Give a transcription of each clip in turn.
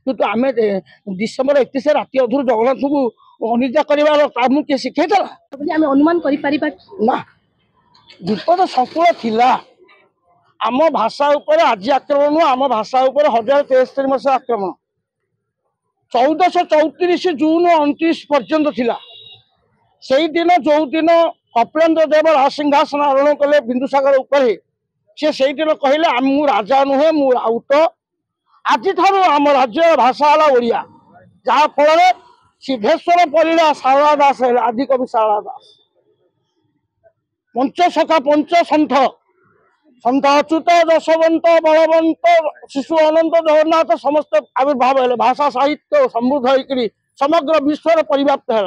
କିନ୍ତୁ ଆମେ डिसेम्बर 31 राति अधूर जगन्नाथ को अनिद्रा कर किए शिखेला आम अनुमान ना विपद संकुल थिला आम भाषा उपर आज आक्रमण आम भाषा उपर 1073 मसीहा आक्रमण 1434 जून 29 पर्यंत थिला से दिन जो दिन कपिलेन्द्र देव राजसिंहासन आरोहण कले बिंदुसागर उपर से दिन कहले मु राजा नुहे मु राउत आज आम राज्य भाषा है ओडिया जहाँ फल सिद्धेश्वर पड़ा शारदा दास है आदिकवि शारदा दास पंचसखा पंच सन्थ सन्थ अच्युत दशवंत बलवंत शिशु अनंत जगन्नाथ समस्त आविर्भाव है भाषा साहित्य समृद्ध होकर समग्र विश्व परिव्याप्त है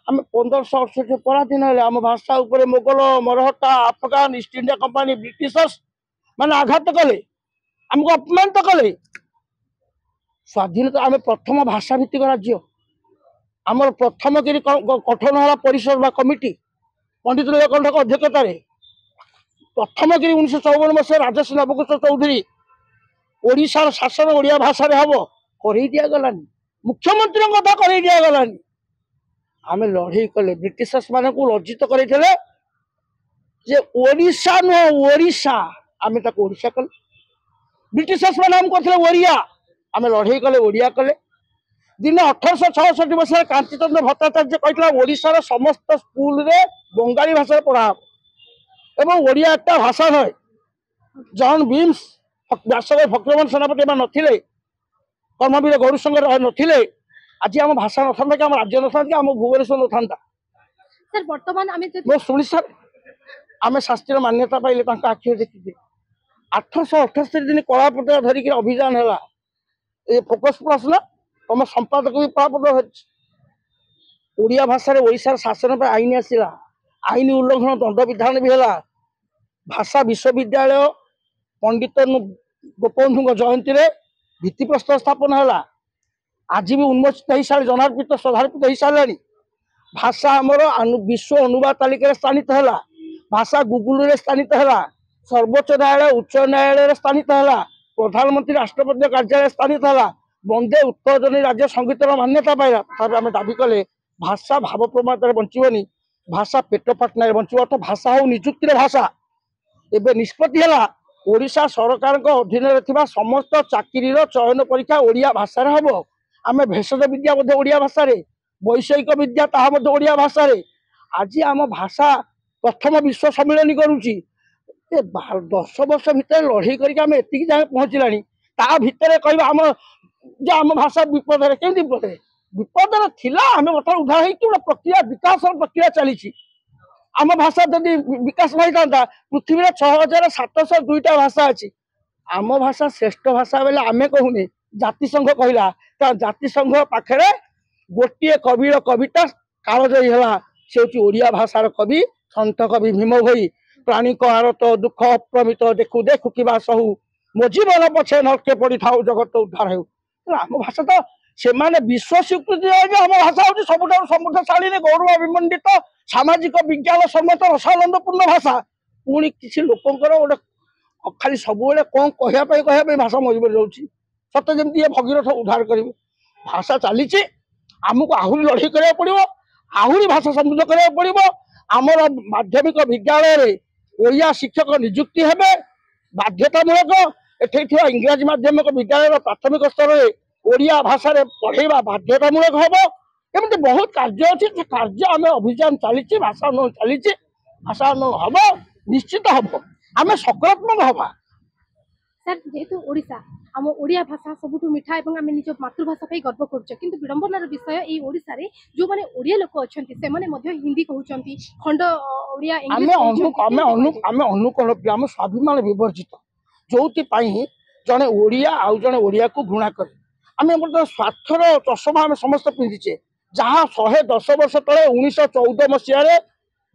आम 1568 पराधीन है आम भाषा उपर Mughal Maratha Afghan East India Company Britishers माने आघात कले आमको अपमानित कले स्वाधीनता आम प्रथम भाषा भित्तिक राज्य आमर प्रथम गिरी गठन है परिषद बा कमिटी पंडित नीलकंठ अध्यक्षत प्रथम गिरी 1954 मसीह राजश्री नवकृष्ण चौधरी ओडिशार शासन ओडिया भाषा हम कर दिगलानी मुख्यमंत्री कथा कर दिगलानी आम लड़े कले ब्रिटिशर्स मान को लज्जित करते ओडिशा नुह ओडिशा आम ओडिशा कले ब्रिटिशर्स मान आम करते ओडिया आम लड़े कले ओडिया कले दिन 1866 मसीह कांचीचंद्र भट्टाचार्य कहला ओडिशार समस्त स्कूल रे बंगाली भाषा पढ़ा एवं ओडिया एक भाषा नए जॉन बीम्स व्यासकवि फकीरमोहन सेनापति नथिले कर्मवीर गौरीशंकर नथिले आज आम भाषा न था कि आम राज्य न था कि आम भुवनेश्वर न था सर वर्तमान आम मैं शुणी सर आम शास्त्रीय मान्यता पाइले आखि देखिए 878 दिन कलापत्र धरिक अभियान है फोकस प्लस ना तुम संपादक भी कलापत्र ओडिया भाषा ओडिशार शासन पर आईन आसला आईन उल्लंघन दंड विधान भी है भाषा विश्वविद्यालय पंडित गोपबंधु जयंती भित्तिप्रस्तर स्थापन है आज भी उन्मोचित हो सारे जनार्पित श्रद्धार्पित हो सारे भाषा आमर विश्व अनुवाद तालिका स्थानित है भाषा गुगुल स्थानित है सर्वोच्च न्यायालय उच्च न्यायालय स्थानित है प्रधानमंत्री राष्ट्रपति कार्यालय स्थानित है वंदे उत्तरजनी राज्य संगीतर मान्यता पाइला आम दाबी कले भाषा भाव प्रमाण बंचबनी भाषा पेट पाटना बंचब अर्थ भाषा हो निजुक्तिर भाषा एवं निष्पत्ति है ओडिशा सरकार अधीन समस्त चाकरी चयन परीक्षा ओडिया भाषा हम आम भेषज विद्या ओडिया भाषा वैषयिक विद्या ताहा ओडिया भाषा आज आम भाषा प्रथम विश्व सम्मिलन करुच्ची 10 वर्ष भितर लड़े करके जाए पहुँचला ता भितर कह आम भाषा विपद केमी विपद थिला आम बर्तमान उद्धार हो प्रक्रिया विकास प्रक्रिया चली आम भाषा जदि विकास नहीं था पृथ्वी 6702टा भाषा अच्छी आम भाषा श्रेष्ठ भाषा बेले आम कहूनी जातिसंघ कहला जातिसंघ पाखे गोटे कविर कविता कालजयी है से ओडिया भाषार कवि सन्त कवि भीम भई प्राणी आरत दुख अप्रमित देखु देखु कि सहु मो जीवन पछे नरके पड़ी था जगत उद्धार हो आम भाषा तो से विश्व स्वीकृति आम भाषा हूँ सब समृद्धशाली गौरव अभिमंडित सामाजिक विज्ञान सम्मत रसानंदपूर्ण भाषा पुणी किसी लोकंर गोटे खाली सब कौन कहवाई भाषा मजबूरी रोचे सत जमी ये भगीरथ उद्धार कर भाषा चली आमको आहरी लड़े करा पड़ो आहरी भाषा समृद्ध करा पड़ो आमर माध्यमिक विद्यालय ओडिया शिक्षक नियुक्ति हे बाध्यतामूलक एठी इंग्राजी माध्यमिक विद्यालय प्राथमिक स्तर में ओडिया भाषा पढ़ेवा बाध्यतामूलक हम एमती बहुत कार्य अच्छे कार्य आम अभियान चली भाषा चली भाषा हम निश्चित हम आम सकारात्मक हवा सर जेहेतु ओडिशा आम ओडिया भाषा सबुठ मिठा एवं आम निज मातृभाषा पर गर्व कर विडंबनार विषय ये ओडिशा रे जो माने ओडिया लोक अच्छा से हिंदी कहते खंड ओडिया अनुकूल आम स्वाभिमान विवर्जित जो जड़े ओडिया आउ जड़े ओडिया को घृणा करे आम बर्तमान स्वार्थर चषमा आम समस्त पिंधिचे जहाँ 110 वर्ष तले 1914 मसीह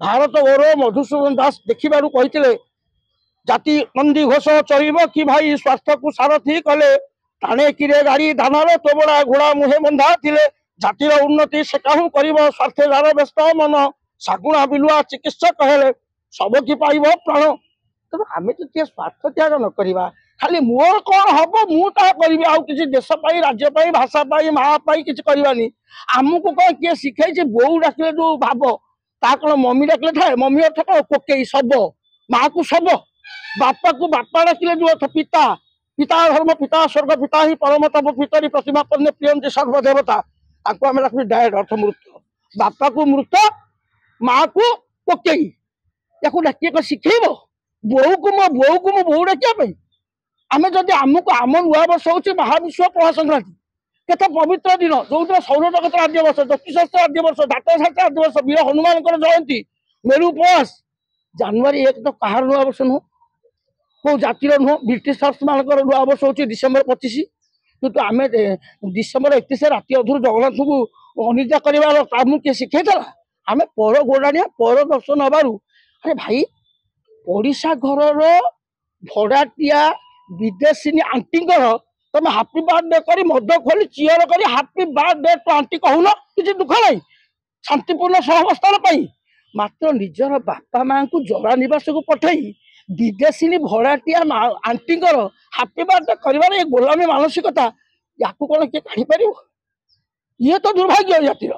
भारत गौरव मधुसूदन दास देखिबारु कहिथिले जाति नंदी घोष चलिब कि भाई स्वास्थ्य को सारथी कले टाणे किरे गाड़ी धानर तोबड़ा घोड़ा मुहे बंधा थिले जातिर उन्नति से कहूँ कर स्वार्थे जार व्यस्त मन सागुणा बिलुआ चिकित्सक हेले सब कि पाइब प्राण तेणु आम जो स्वार्थ त्याग न करवा खाली मोर कौन हम मुझे करी आउ किसी देश राज्य भाषा माँ किसी करवानी आमको कौन किए शिखाई बोऊ डाकिले जो भाव ता कौन मम्मी डाकिले थाए मम्मी अर्थ कौन कोकई शब माँ को शब बापा को बापा डाकिले जो अर्थ पिता पिता धर्म पिता स्वर्ग पिता ही परम तप पितरी प्रतिमा पन्ने प्रियंती सर्वदेवता आपको आम डाक डायरेक्ट अर्थ मृत बापा को मृत माँ को कोकई या डाकिए शिखेब बोऊ को मो बोऊ डाकिया आम जदि आमको आम नुआ वर्ष हूँ महाविश्व पणा संक्रांति केते पवित्र दिन जो सौर जगत आद्य वर्ष ज्योतिषास्त्र आद्य वर्ष दातशास्त्र आद्य वर्ष वीर हनुमान जयंती मेरु उपवास जनवरी 1 तो कहार नुआ वर्ष नुह कौ जातिर नुह ब्रिटिश मान नुआ वर्ष हूँ डिसेम्बर 25 कितु आम डिसेम्बर 31 राति अधूर जगन्नाथ को अनिद्रा कर किए शिखेला आम पर गोड़ाणिया पर दर्शन हबारू अरे भाई पड़िशा घर भड़ाटिया विदेशी आंटी तुम हापी बर्थडे कर मद खोली चियर कर हापी बर्थडे टू आंटी कहून किसी दुख ना शांतिपूर्ण सहवस्थान मात्र निजर बापा माँ को जरा निवास को पठई विदेशी भड़ाटिया आंटी हापी बर्थडे कर गोलामी मानसिकता या कौन किए काढ़ी पार ये तो दुर्भाग्य जातिर